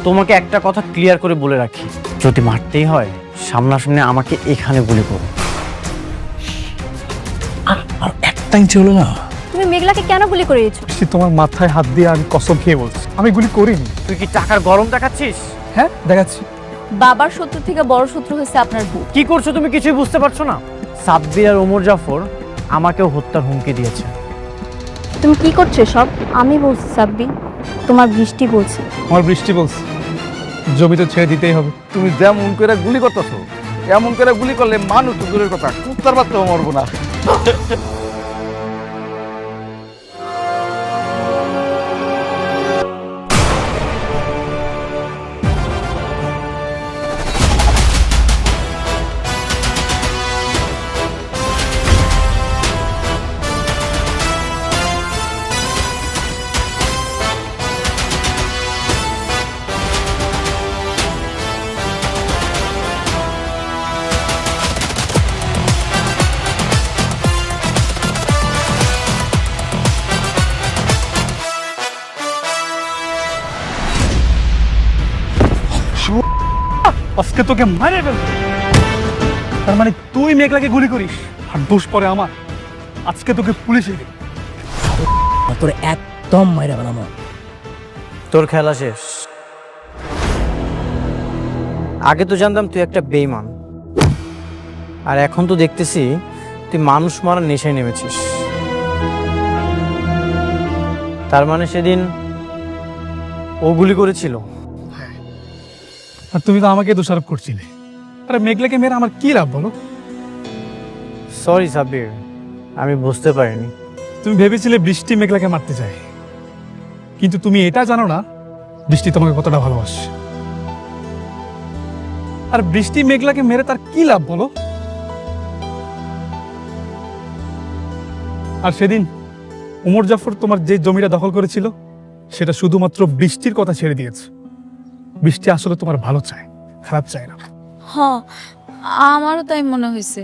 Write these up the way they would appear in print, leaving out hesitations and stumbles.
তোমাকে একটা কথা ক্লিয়ার করে বলে রাখি, যদি মারতেই হয় সামনাসামনি আমাকে এখানে গুলি করো। আর একটা ইঞ্চি হলো না। তুমি মেঘলাকে কেন গুলি করেছো? তোমার মাথায় হাত দিয়ে আমি কসম খেয়ে বলছি আমি গুলি করিনি। তুই কি টাকার গরম দেখাচ্ছিস? হ্যাঁ দেখাচ্ছি। বাবার শত্রু থেকে বড় শত্রু হয়েছে আপনার বউ। কি করছো তুমি কিছুই বুঝতে পারছো না? সাব্বির আর ওমর জাফর আমাকেও হত্যার হুমকি দিয়েছে। তুমি কি করছো সব? আমি বলছি সাব্বি, তোমার বৃষ্টি বলছে। আমার বৃষ্টি বলছে জমি তো ছেড়ে দিতেই হবে। তুমি যেমন করে গুলি করতেছো, এমন করে গুলি করলে মানুষ তো দূরের কথা, কুত্তার বাচ্চাও মরবো না। আজকে তোকে মারে ফেলবো। তার মানে তুই মেঘলাকে গুলি করিস আর দোষ পরে আমার। আজকে তোকে পুলিশে দেব। তোর একদম মাইরা বানাবো। তোর খেলা শেষ। আগে তো জানতাম তুই একটা বেঈমান, আর এখন তো দেখতেছি তুই মানুষ মারার নেশায় নেমেছিস। তার মানে সেদিন ও গুলি করেছিল? আর তুমি তো আমাকে দোষারোপ করছিলে। আরে মেঘলাকে মেরে আমার কি লাভ বলো? সরি সাব্বির, আমি বুঝতে পারিনি। তুমি ভেবেছিলে বৃষ্টি মেঘলাকে মারতে চায়, কিন্তু তুমি এটা জানো না বৃষ্টি তোমাকে কতটা ভালোবাসে। আর বৃষ্টি মেঘলাকে মেরে তার কি লাভ বলো? আর সেদিন ওমর জাফর তোমার যে জমিটা দখল করেছিল সেটা শুধুমাত্র বৃষ্টির কথা ছেড়ে দিয়েছে। বৃষ্টি আসলে তোমার ভালো চায়, খারাপ চায় না। হ্যাঁ, আমারও তাই মনে হয়েছে।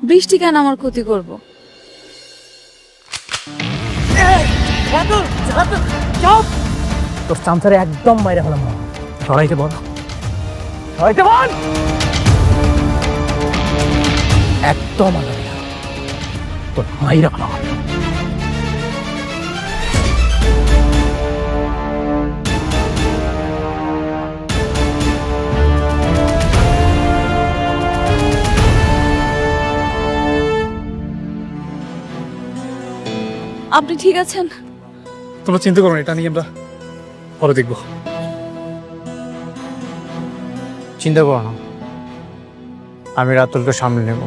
বৃষ্টি কেন আমার ক্ষতি করব? তোর চামচারে একদম মাইরা ফেলাম। সরাইতে বল, হয়তো বল। একদম আলাদা তোর মাইরা ফেলাম। আপনি ঠিক আছেন? তোমরা চিন্তা করো না, এটা নিয়ে আমরা পরে দেখবো। চিন্তা করো না, আমি রাতুলকে সামনে নেব।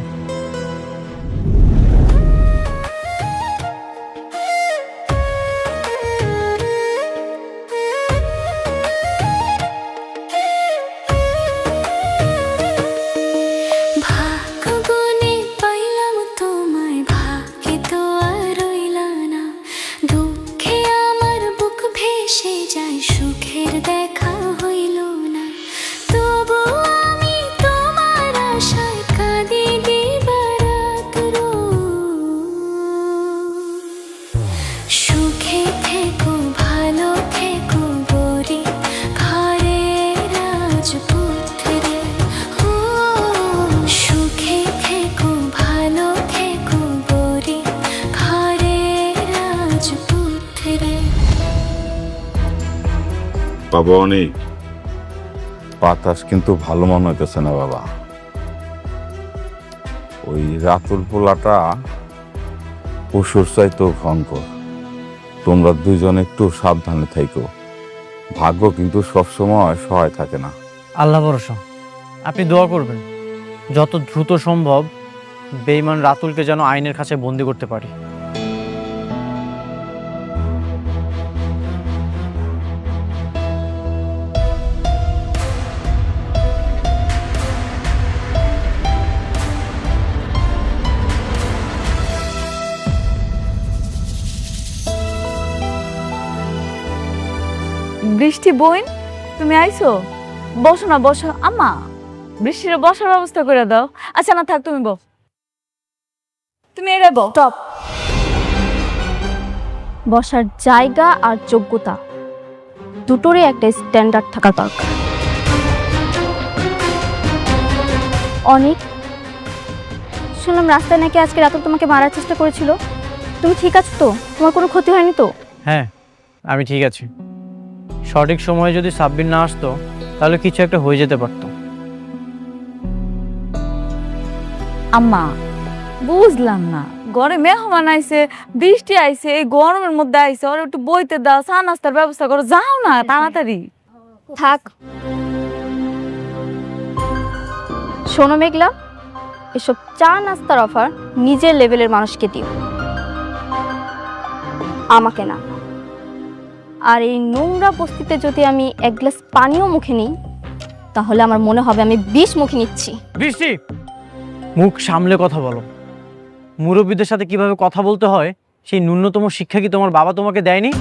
বাবা অনেক বাতাস কিন্তু ভালো মনে হইতেছে না বাবা। ওই রাতুল পোলাটা পশুর চাইতেও ভয়ঙ্কর। তোমরা দুইজন একটু সাবধানে থাইকো। ভাগ্য কিন্তু সবসময় সহায় থাকে না। আল্লাহ ভরসা, আপনি দোয়া করবেন যত দ্রুত সম্ভব বেঈমান রাতুলকে যেন আইনের কাছে বন্দি করতে পারি। বৃষ্টি বোন, তুমি আইছো? বসো না, বসো। আম্মা, বৃষ্টির বসার ব্যবস্থা করে দাও। আচ্ছা না থাক, তুমি বস। তুমি এরে বস। স্টপ। বসার জায়গা আর যোগ্যতা দুটোরই একটা স্ট্যান্ডার্ড থাকা দরকার। অনেক শুনলাম রাস্তায় নাকি আজকে রাতে তোমাকে মারার চেষ্টা করেছিল, তুমি ঠিক আছো তো? তোমার কোনো ক্ষতি হয়নি তো? হ্যাঁ, আমি ঠিক আছি। সঠিক সময়ে যদি সাব্বির না আসতো তাহলে কিছু একটা হয়ে যেতে পারতো। আম্মা বুঝলাম না, ঘরে মেহমান আইছে, বৃষ্টি আইছে, এই গরমের মধ্যে আইছে, ওর একটু বইতে দাও, চা নাস্তার ব্যবস্থা করো, যাও না তাড়াতাড়ি। থাক। শোনো মেঘলা, এসব চা নাস্তার অফার নিজের লেভেলের মানুষকে দিও, আমাকে না। আর এই নোংরা বস্তিতে যদি আমি এক গ্লাস পানিও মুখে নিই তাহলে আমার মনে হবে আমি 20 মুখে নিচ্ছি। বৃষ্টি, মুখ সামলে কথা বলো। মুরব্বীদের সাথে কিভাবে কথা বলতে হয় সেই ন্যূনতম শিক্ষা কি তোমার বাবা তোমাকে দেয়নি?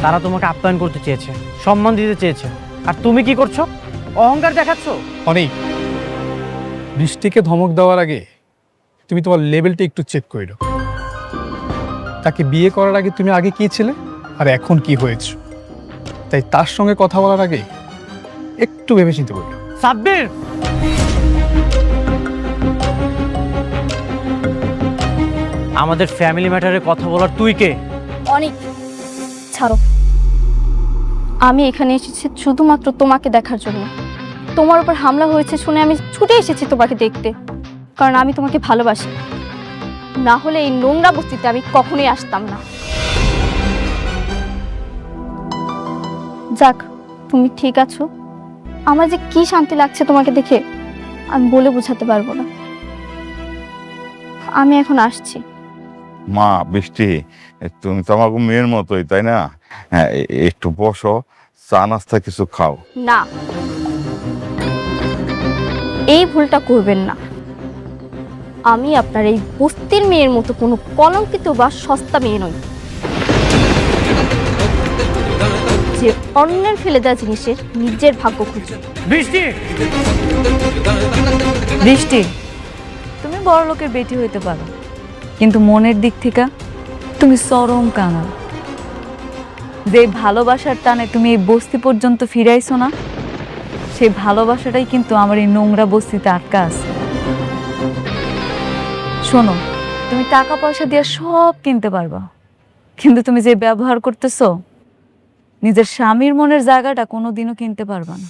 তারা তোমাকে আপ্যায়ন করতে চেয়েছে, সম্মান দিতে চেয়েছে, আর তুমি কি করছো? অহংকার দেখাচ্ছ। অনেক বৃষ্টিকে ধমক দেওয়ার আগে তুমি তোমার লেভেলটা একটু চেক করে নাও। তাকে বিয়ে করার আগে তুমি আগে কি ছিলে আর এখন কি হয়েছে, তাই তার সঙ্গে কথা বলার আগে একটু ভেবে চিন্তে করো। সাব্বির, আমাদের ফ্যামিলি ম্যাটারে কথা বলার তুই কে? অনেক ছাড়ো, আমি এখানে এসেছি শুধুমাত্র তোমাকে দেখার জন্য। তোমার উপর হামলা হয়েছে শুনে আমি ছুটে এসেছি তোমাকে দেখতে, কারণ আমি তোমাকে ভালোবাসি। না হলে এই নোংরা বস্তিতে আমি কখনোই আসতাম না। যাক, তুমি ঠিক আছো। আমার যে কি শান্তি লাগছে তোমাকে দেখে আমি বলে বোঝাতে পারবো না। আমি এখন আসছি। মা বৃষ্টি, তুমি তো আমাকে মেয়ের মতোই, তাই না? হ্যাঁ, একটু বসো, চা নাস্তা কিছু খাও। না, এই ভুলটা করবেন না। আমি আপনার এই বস্তির মেয়ের মতো কোনো কলঙ্কিত বা সস্তা মেয়ে নই, যে অন্যের ফেলে দেওয়া জিনিসের নিজের ভাগ্য খুঁজে। বৃষ্টি, বৃষ্টি, তুমি বড় লোকের বেটি হইতে পারো, কিন্তু মনের দিক থেকে তুমি চরম কাঙাল। যে ভালোবাসার টানে তুমি এই বস্তি পর্যন্ত ফিরাইছো না, সেই ভালোবাসাটাই কিন্তু আমার এই নোংরা বস্তিতে আটকা আছে। শোনো, তুমি টাকা পয়সা দিয়ে সব কিনতে পারবা, কিন্তু তুমি যে ব্যবহার করতেছো, নিজের স্বামীর মনের জায়গাটা কোনোদিনও কিনতে পারবা না।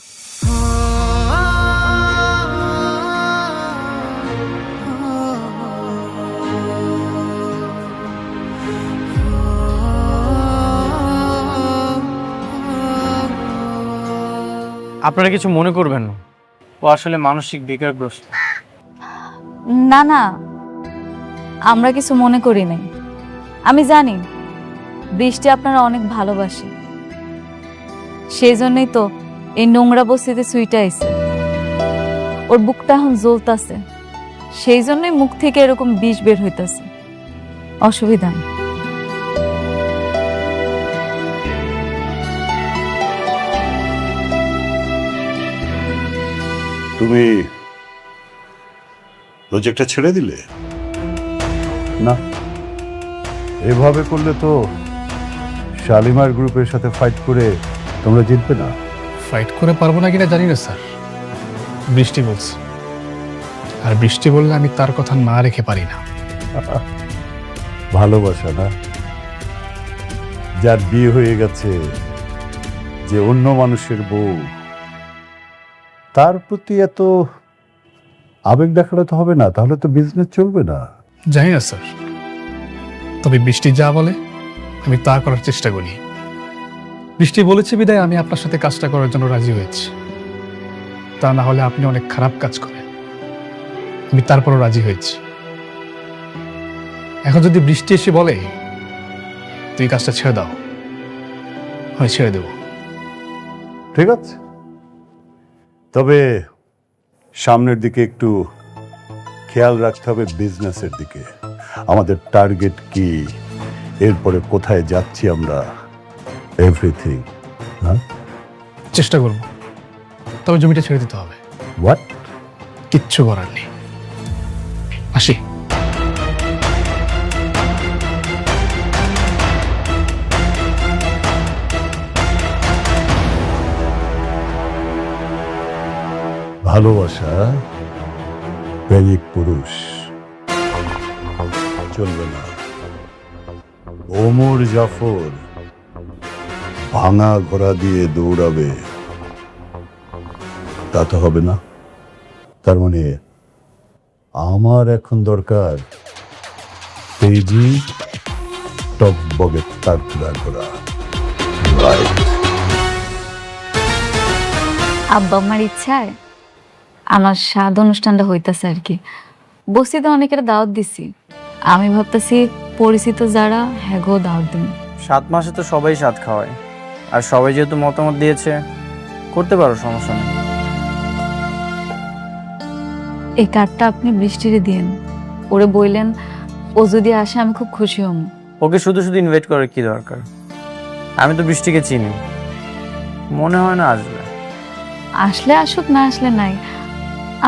আপনারা কিছু মনে করবেন না, ও আসলে মানসিক বিকারগ্রস্ত। না না, আমরা কিছু মনে করি নাই। আমি জানি বৃষ্টি আপনারা অনেক ভালোবাসে, সেই জন্যই তো এই নোংরা বস্তিতে সুইটা আইছে। ওর বুকটা এখন জ্বলতাছে, সেই জন্যই মুখ থেকে এরকম বিষ বের হইতাছে। অসুবিধা নেই। তুমি প্রজেক্টটা ছেড়ে দিলে? না, এভাবে করলে তো শালিমার গ্রুপের সাথে ফাইট করে তোমরা জিতবে না। ফাইট করে পারবো না কিনা জানি না স্যার, বৃষ্টি বলছে, আর বৃষ্টি বললে আমি তার কথা না রেখে পারি না। ভালোবাসা না, যার বিয়ে হয়ে গেছে, যে অন্য মানুষের বউ, তার প্রতি এত আবেগ দেখালে তো হবে না, তাহলে তো বিজনেস চলবে না। জানি না স্যার, তবে বৃষ্টি যা বলে আমি তা করার চেষ্টা করি। বৃষ্টি বলেছে বিদায় আমি আপনার সাথে কাজটা করার জন্য রাজি হয়েছি, তা না হলে আপনি অনেক খারাপ কাজ করেন। আমি তারপরও রাজি হয়েছি। এখন যদি বৃষ্টি এসে বলে তুই কাজটা ছেড়ে দাও, হয় ছেড়ে দেব। ঠিক আছে, তবে সামনের দিকে একটু খেয়াল রাখতে হবে, বিজনেসের দিকে। আমাদের টার্গেট কি, এরপরে কোথায় যাচ্ছি আমরা, এভরিথিং। হ্যাঁ, চেষ্টা করব, তবে জমিটা ছেড়ে দিতে হবে। হোয়াট? কিচ্ছু করার নেই। আসি। ভালোবাসা প্রেমিক পুরুষ চলবে না। ওমর জাফর ভাঙা ঘোড়া দিয়ে দৌড়াবে, তা তো হবে না। তার মানে আমার এখন দরকার তেজি টকবগে তারকুড়া ঘোড়া। রাইট। আব্বা আমার ইচ্ছায় আমার স্বাদ অনুষ্ঠানটা হইতাছে আর কি। বস্তিতে অনেকের দাওয়াত দিছি, আমি ভাবতেছি পরিচিত যারা হ্যাগো দাওয়াত দিন। 7 মাসে তো সবাই স্বাদ খাওয়ায়, আর সবাই যেহেতু মতামত দিয়েছে করতে পারো, সমস্যা নেই। এই কার্ডটা আপনি বৃষ্টিরে দিন, ওরে বললেন ও যদি আসে আমি খুব খুশি হব। ওকে শুধু শুধু ইনভাইট করার কি দরকার? আমি তো বৃষ্টিকে চিনি, মনে হয় না আসবে। আসলে আসুক, না আসলে নাই,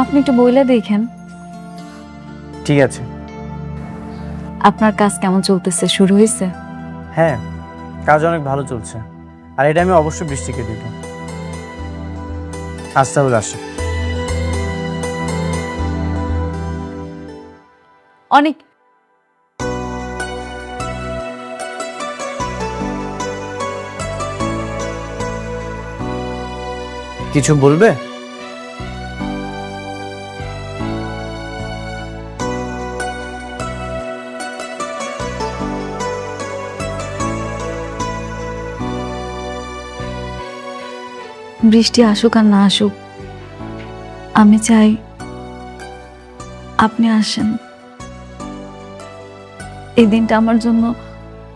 আপনি একটু বইলে দেখেন। ঠিক আছে। আপনার কাজ কেমন চলতেছে, শুরু হয়েছে? হ্যাঁ, কাজ অনেক ভালো চলছে, আর এটা আমি অবশ্যই বৃষ্টিকে দিব। আজ তাহলে আসি। অনেক কিছু বলবে? বৃষ্টি আসুক আর না আসুক, আমি চাই আপনি আসেন। এই দিনটা আমার জন্য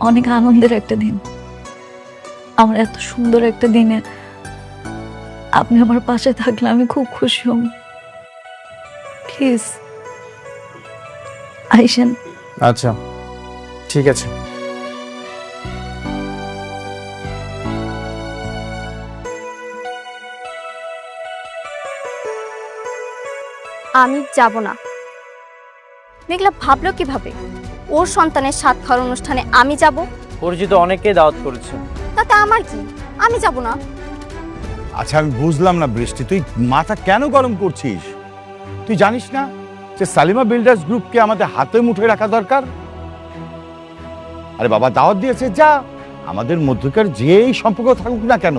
অনেক আনন্দের একটা দিন। আমার এত সুন্দর একটা দিনে আপনি আমার পাশে থাকলে আমি খুব খুশি হব। প্লিজ আইসেন। আচ্ছা, ঠিক আছে। আমি যাব না। মেঘলা ভাবলো কিভাবে ওর সন্তানের 7 খাওয়ার অনুষ্ঠানে আমি যাব? পরিচিত অনেককেই দাওয়াত করেছে। তাতে আমার কি? আমি যাব না। আচ্ছা, আমি বুঝলাম না বৃষ্টি, তুই মাথা কেন গরম করছিস? তুই জানিস না যে সালিমা বিল্ডার্স গ্রুপকে আমাদের হাতে মুঠোয় রাখা দরকার? আরে বাবা, দাওয়াত দিয়েছে, যা। আমাদের মধ্যকার যেই সম্পর্ক থাকুক না কেন,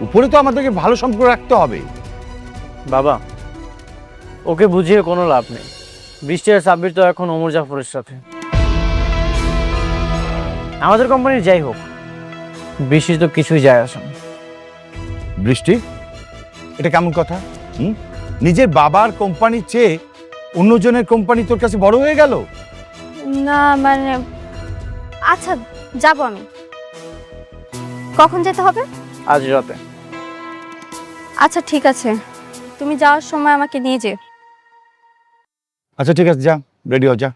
উপরে তো আমাদেরকে ভালো সম্পর্ক রাখতে হবে। বাবা, ওকে বুঝিয়ে কোনো লাভ নেই। বৃষ্টি আর সাব্বির তো এখন ওমর জাফরের সাথে। আমাদের কোম্পানির যাই হোক, বৃষ্টির তো কিছুই যায় আসে না। বৃষ্টি, এটা কেমন কথা? নিজের বাবার কোম্পানির চেয়ে অন্যজনের কোম্পানি তোর কাছে বড় হয়ে গেল? না মানে, আচ্ছা যাব আমি। কখন যেতে হবে? আজ রাতে। আচ্ছা ঠিক আছে, তুমি যাওয়ার সময় আমাকে নিয়ে যেও। আচ্ছা ঠিক আছে, যা, রেডি হ, যা।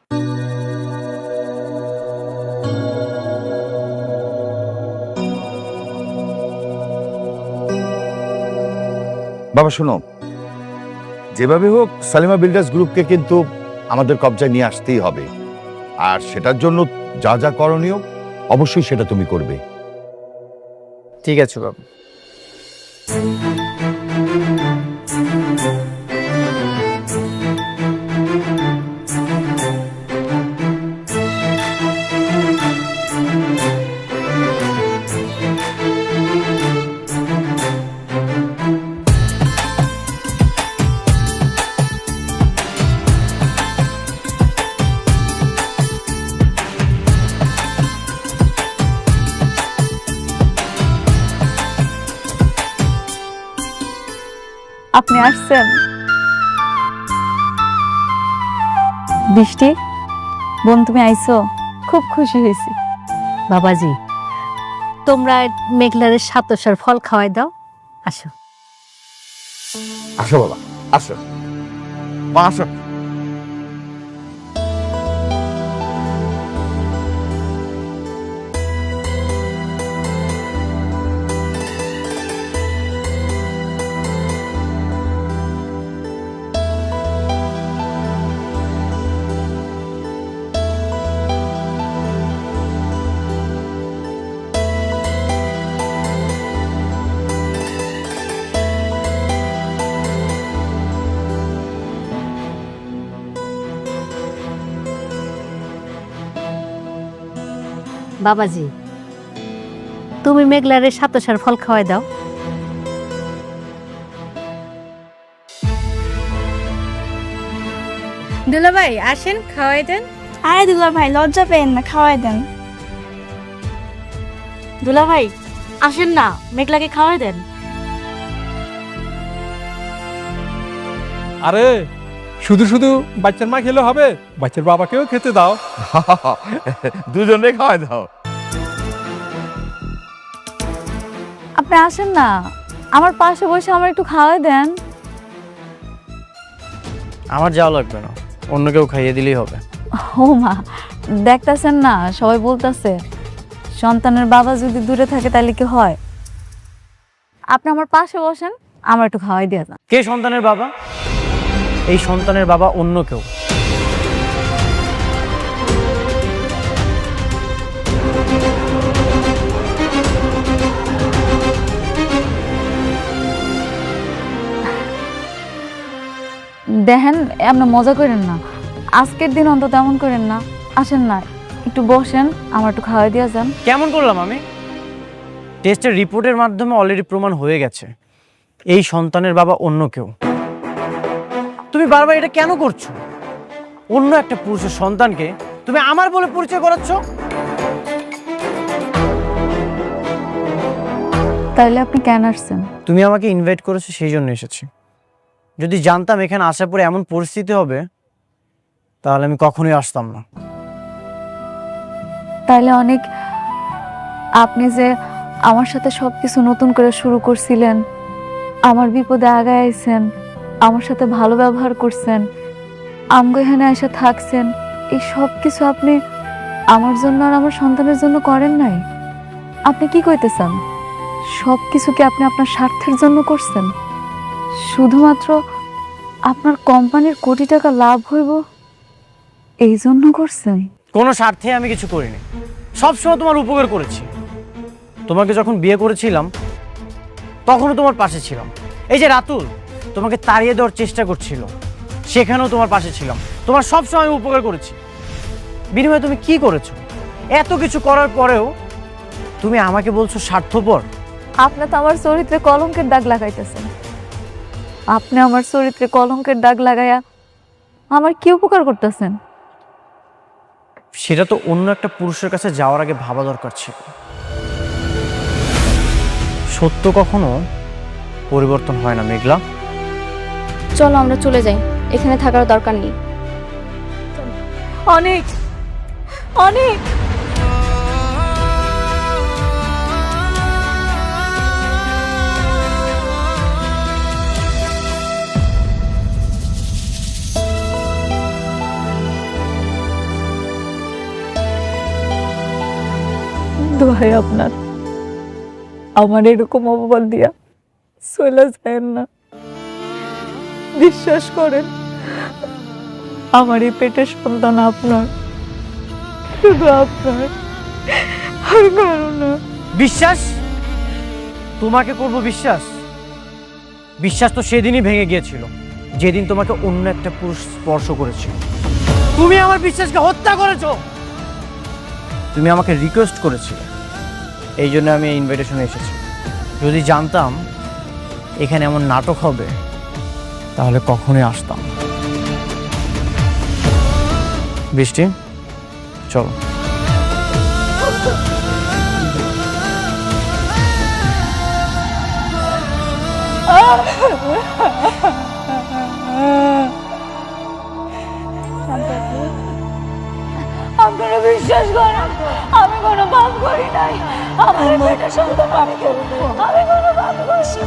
বাবা শোনো, যেভাবে হোক সালিমা বিল্ডার্স গ্রুপকে কিন্তু আমাদের কবজায় নিয়ে আসতেই হবে, আর সেটার জন্য যা যা করণীয় অবশ্যই সেটা তুমি করবে। ঠিক আছে বাবা। আপনি আসছেন? বৃষ্টি বোন, তুমি আইছো, খুব খুশি হয়েছি। বাবাজি, তোমরা মেঘলারের সাতসার ফল খাওয়াই দাও। আসো আসো বাবা, আসো মা, আসো। বাবাজি, তুমি মেঘলারে সাতশার ফল খাওয়াই দাও। দুলাভাই আসেন, খাওয়াই দেন। আরে দুলা ভাই লজ্জা পেন না, খাওয়াই দেন। দুলাভাই আসেন না, মেঘলাকে খাওয়াই দেন। আরে শুধু শুধু বাচ্চার মা খেলে হবে, বাচ্চার বাবাকেও খেতে দাও। দুজনে খাওয়াই দাও। আপনি আসেন না, আমার পাশে বসে আমার একটু খাওয়াই দেন। আমার যাওয়া লাগবে না, অন্য কেউ খাইয়ে দিলেই হবে। ও মা, দেখতেছেন না সবাই বলতেছে সন্তানের বাবা যদি দূরে থাকে তাহলে কি হয়? আপনি আমার পাশে বসেন, আমার একটু খাওয়াই দিয়ে যান। কে সন্তানের বাবা? এই সন্তানের বাবা অন্য কেউ। দেখেন আপনি মজা করেন না, আজকের দিন অন্তত এমন করেন না। আসেন না, একটু বসেন, আমার একটু খাওয়াই দিয়ে যান। কেমন করলাম আমি? টেস্টের রিপোর্টের মাধ্যমে অলরেডি প্রমাণ হয়ে গেছে এই সন্তানের বাবা অন্য কেউ। তুমি বারবার এটা কেন করছো? অন্য একটা পুরুষের সন্তানকে তুমি আমার বলে পরিচয় করাচ্ছ। তাইলে আপনি কেন আসছেন? তুমি আমাকে ইনভাইট করেছো, সেই জন্য এসেছি। যদি জানতাম এখানে আসার পরে এমন পরিস্থিতি হবে তাহলে আমি কখনোই আসতাম না। তাইলে অনেক, আপনি যে আমার সাথে সবকিছু নতুন করে শুরু করছিলেন, আমার বিপদে আগায় আইছেন, আমার সাথে ভালো ব্যবহার করছেন, আমগো এখানে এসে থাকছেন, এই সব কিছু আপনি আমার জন্য আর আমার সন্তানের জন্য করেন নাই। আপনি কি কইতেছেন? সব কিছু কি আপনি আপনার স্বার্থের জন্য করছেন? শুধুমাত্র আপনার কোম্পানির কোটি টাকা লাভ হইব এই জন্য করছেন? কোনো স্বার্থে আমি কিছু করিনি, সবসময় তোমার উপকার করেছি। তোমাকে যখন বিয়ে করেছিলাম তখনও তোমার পাশে ছিলাম। এই যে রাতুল তোমাকে তাড়িয়ে দেওয়ার চেষ্টা করছিল, সেখানেও তোমার পাশে ছিলাম। তোমার সবসময় আমি উপকার করেছি। বিনিময়ে তুমি কি করেছো? এত কিছু করার পরেও তুমি আমাকে বলছো স্বার্থপর। আপনি তো আমার চরিত্রে কলঙ্কের দাগ লাগাইতেছেন। আপনি আমার চরিত্রে কলঙ্কের দাগ লাগাইয়া আমার কি উপকার করতেছেন? সেটা তো অন্য একটা পুরুষের কাছে যাওয়ার আগে ভাবা দরকার ছিল। সত্য কখনো পরিবর্তন হয় না মেঘলা। চলো আমরা চলে যাই, এখানে থাকার দরকার নেই। অনেক অনেক দোহাই আপনার, আমার এরকম অপবাদ দিয়া চলে যায় না। বিশ্বাস করেন, আমার এই পেটের সন্তান আপনার, শুধু আপনার, আর কারো না। বিশ্বাস? তোমাকে করব বিশ্বাস? বিশ্বাস তো সেদিনই ভেঙে গিয়েছিল যেদিন তোমাকে অন্য একটা পুরুষ স্পর্শ করেছিল। তুমি আমার বিশ্বাসকে হত্যা করেছো। তুমি আমাকে রিকোয়েস্ট করেছিলে, এই জন্য আমি এই ইনভাইটেশনে এসেছি। যদি জানতাম এখানে এমন নাটক হবে তাহলে কখনোই আসতাম না। বৃষ্টি, চলো। আপনারা বিশ্বাস করেন, আমি কোনো পাপ করি নাই। আমার পেটের সন্তান আমি কোনো পাপ করছি।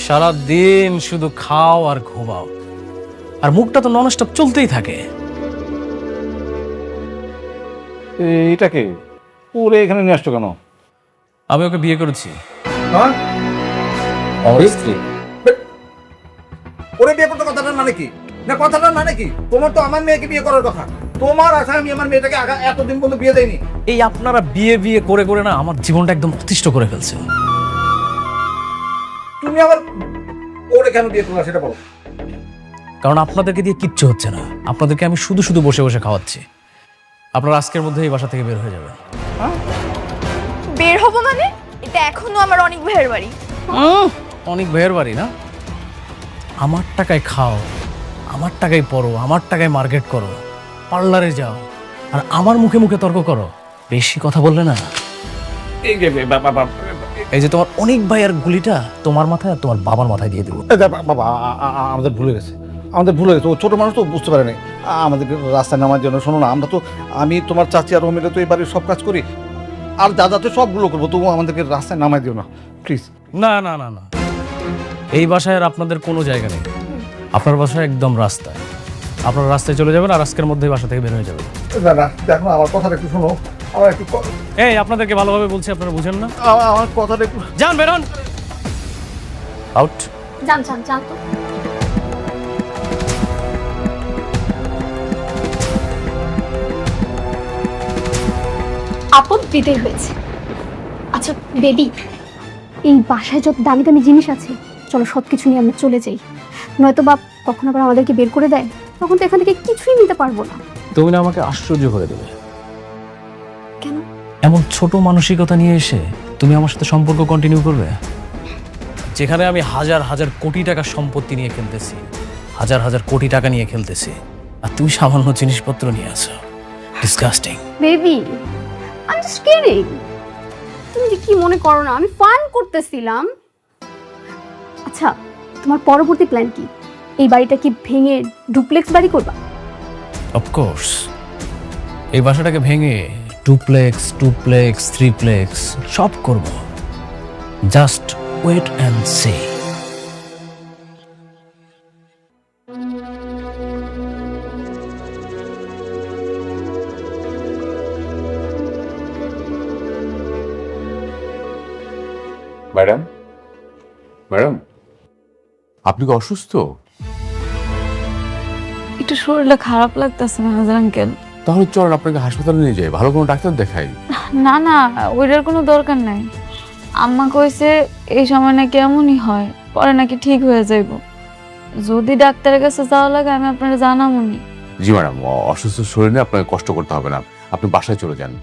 সারাদিন শুধু খাও আর ঘুমাও, আর মুখটা তো ননস্টপ চলতেই থাকে। এটাকে ওরে এখানে নিয়ে আসছো কেন? আমি ওকে বিয়ে করেছি। হ্যাঁ, স্ত্রী। ওরে বিয়ে করতে কথাটার মানে কি? না কথাটার মানে কি? তোমার তো আমার মেয়েকে বিয়ে করার কথা। তোমার আশা আমি আমার মেয়েটাকে এতদিন পর্যন্ত বিয়ে দেয়নি। এই আপনারা বিয়ে বিয়ে করে করে না আমার জীবনটা একদম অতিষ্ঠ করে ফেলছেন। তুমি আবার ওরে কেন বিয়ে করলা সেটা বলো। কারণ আপনাদেরকে দিয়ে কিচ্ছু হচ্ছে না, আপনাদেরকে আমি শুধু শুধু বসে বসে খাওয়াচ্ছি। আপনারা আজকের মধ্যে এই বাসা থেকে বের হয়ে যাবেন। বের হবো মানে? এটা এখনো আমার অনেক ভাইয়ের বাড়ি। অনেক ভাইয়ের বাড়ি না? আমার টাকায় খাও, আমার টাকায় পড়ো, আমার টাকায় মার্কেট করো, পার্লারে যাও, আর আমার মুখে মুখে তর্ক করো। বেশি কথা বললে না এই যে তোমার অনেক ভাইয়ের গুলিটা তোমার মাথায় আর তোমার বাবার মাথায় দিয়ে দেবো। বাবা আমাদের ভুলে গেছে, আমাদের ভুলে গেছে। ও ছোট মানুষ তো বুঝতে পারে না আমাদেরকে রাস্তায় নামার জন্য। শোনো না, আমরা তো আমি তোমার চাচি আর ও মিলে তো এই বাড়ির সব কাজ করি, আর যা যাতে সবগুলো করবো, তবু আমাদেরকে রাস্তায় নামাই দিও না প্লিজ। না না না না, এই বাসায় আর আপনাদের কোনো জায়গা নেই। আপনার বাসায় একদম রাস্তায়। আপনারা রাস্তায় চলে যাবেন আর আজকের মধ্যেই বাসা থেকে বের হয়ে যাবেন। না না দেখো আমার কথাটা একটু শোনো, আমার একটু এই আপনাদেরকে ভালোভাবে বলছি, আপনারা বুঝেন না? আমার কথাটা একটু যান, বেরোন, আউট। যান যান যান তো। আপদ বিদায় হয়েছে। আচ্ছা বেবি, এই বাসায় যত দামি দামি জিনিস আছে, চলো সব কিছু নিয়ে আমরা চলে যাই। নয়তো বাপ কখন আবার আমাদেরকে বের করে দেয়, তখন তো এখান থেকে কিছুই নিতে পারবো না। তুমি না আমাকে আশ্চর্য করে দেবে। কেন? এমন ছোট মানসিকতা নিয়ে এসে তুমি আমার সাথে সম্পর্ক কন্টিনিউ করবে, যেখানে আমি হাজার হাজার কোটি টাকার সম্পত্তি নিয়ে খেলতেছি, হাজার হাজার কোটি টাকা নিয়ে খেলতেছি, আর তুমি সামান্য জিনিসপত্র নিয়ে আছো। Disgusting. Baby, I am just kidding. তুমি যে কি মনে করো না, আমি ফান করতেছিলাম। আচ্ছা, তোমার পরবর্তী প্ল্যান কি? এই বাড়িটা কি ভেঙে ডুপ্লেক্স বাড়ি করবা? অফকোর্স, এই বাসাটাকে ভেঙে ডুপ্লেক্স, টুপ্লেক্স, থ্রিপ্লেক্স সব করব। Just wait and see. Madam, madam, আপনি কি অসুস্থ? একটু শরীরটা খারাপ লাগতেছে মেহেজার আঙ্কেল। তাহলে চলেন আপনাকে হাসপাতালে নিয়ে যাই, ভালো কোনো ডাক্তার দেখাই। না না, ওইটার কোনো দরকার নাই। আম্মা কইছে এই সময় নাকি এমনই হয়, পরে নাকি ঠিক হয়ে যাইব। যদি ডাক্তারের কাছে যাওয়া লাগে আমি আপনারা জানাবনি। জি ম্যাডাম, অসুস্থ শরীরে আপনাকে কষ্ট করতে হবে না, আপনি বাসায় চলে যান।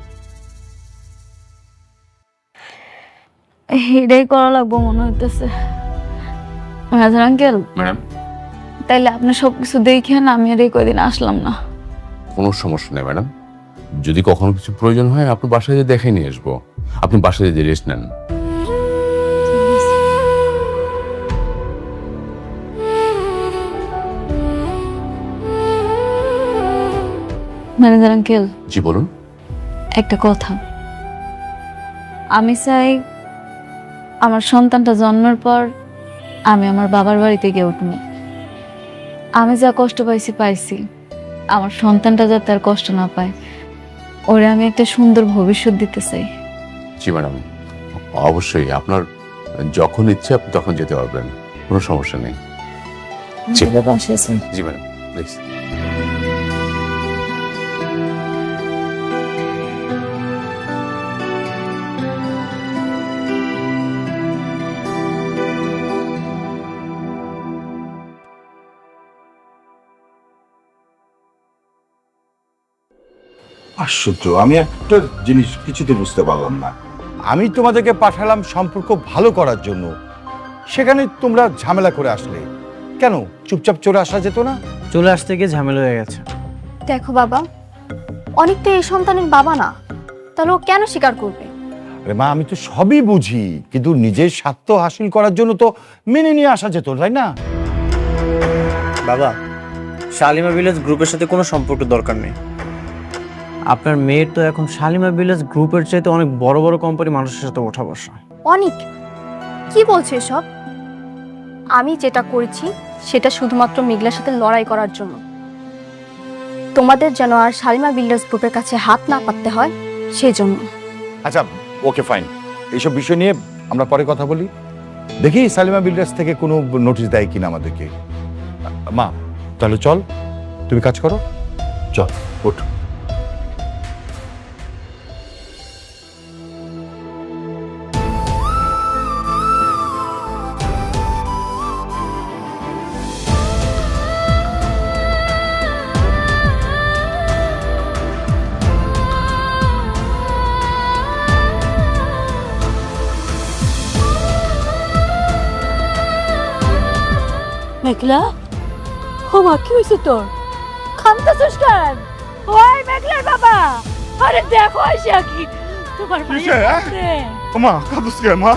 এটাই করা লাগবো মনে হইতেছে। মেহেজার আঙ্কেল, ম্যাডাম, তাইলে আপনি সবকিছু দেখেন, আমি আর এই কয়দিন আসলাম না। কোনো সমস্যা নেই ম্যাডাম, যদি কখনো কিছু প্রয়োজন হয় আপনি বাসায় যেয়ে দেখে নিয়ে আসবো। আপনি বাসায় যেয়ে রেস্ট নেন। ম্যানেজার আঙ্কেল, জি বলুন। একটা কথা, আমি চাই আমার সন্তানটা জন্মের পর আমি আমার বাবার বাড়িতে গিয়ে উঠবো। আমি যা কষ্ট পাইছি পাইছি, আমার সন্তানটা যাতে আর কষ্ট না পায়, ওরে আমি একটা সুন্দর ভবিষ্যৎ দিতে চাই। জি ম্যাডাম, অবশ্যই আপনার যখন ইচ্ছে আপনি তখন যেতে পারবেন, কোনো সমস্যা নেই। জি জি ম্যাডাম, প্লিজ। আশ্চর্য, আমি একটা জিনিস কিছুতে বুঝতে পারলাম না। আমি তোমাদেরকে পাঠালাম সম্পর্ক ভালো করার জন্য, সেখানে তোমরা ঝামেলা করে আসলে কেন? চুপচাপ চলে আসা যেত না? চলে আসতে গিয়ে ঝামেলা হয়ে গেছে। দেখো বাবা, অনেক তো এই সন্তানের বাবা না, তাহলে ও কেন স্বীকার করবে? আরে মা, আমি তো সবই বুঝি, কিন্তু নিজের স্বার্থ হাসিল করার জন্য তো মেনে নিয়ে আসা যেত, তাই না? বাবা, শালিমা ভিলেজ গ্রুপের সাথে কোনো সম্পর্ক দরকার নেই। আপনার মেয়ের তো এখন শালিমা ভিলেজ গ্রুপের চাইতে অনেক বড় বড় কোম্পানি মানুষের সাথে ওঠা বসা। অনেক কি বলছে সব? আমি যেটা করেছি সেটা শুধুমাত্র মেঘলার সাথে লড়াই করার জন্য। তোমাদের যেন আর শালিমা বিল্ডার্স গ্রুপের কাছে হাত না পাততে হয় সেই জন্য। আচ্ছা ওকে ফাইন, এইসব বিষয় নিয়ে আমরা পরে কথা বলি। দেখি সালিমা বিল্ডার্স থেকে কোনো নোটিশ দেয় কিনা আমাদেরকে। মা তাহলে চল, তুমি কাজ করো, চল ওঠ। মেঘলা ও মা কি হয়েছে তোর খান্তাছিস কেন ওই মেঘলার বাবা আরে দেখো আইসা কি তোমার মা কাঁদছিস কেন মা?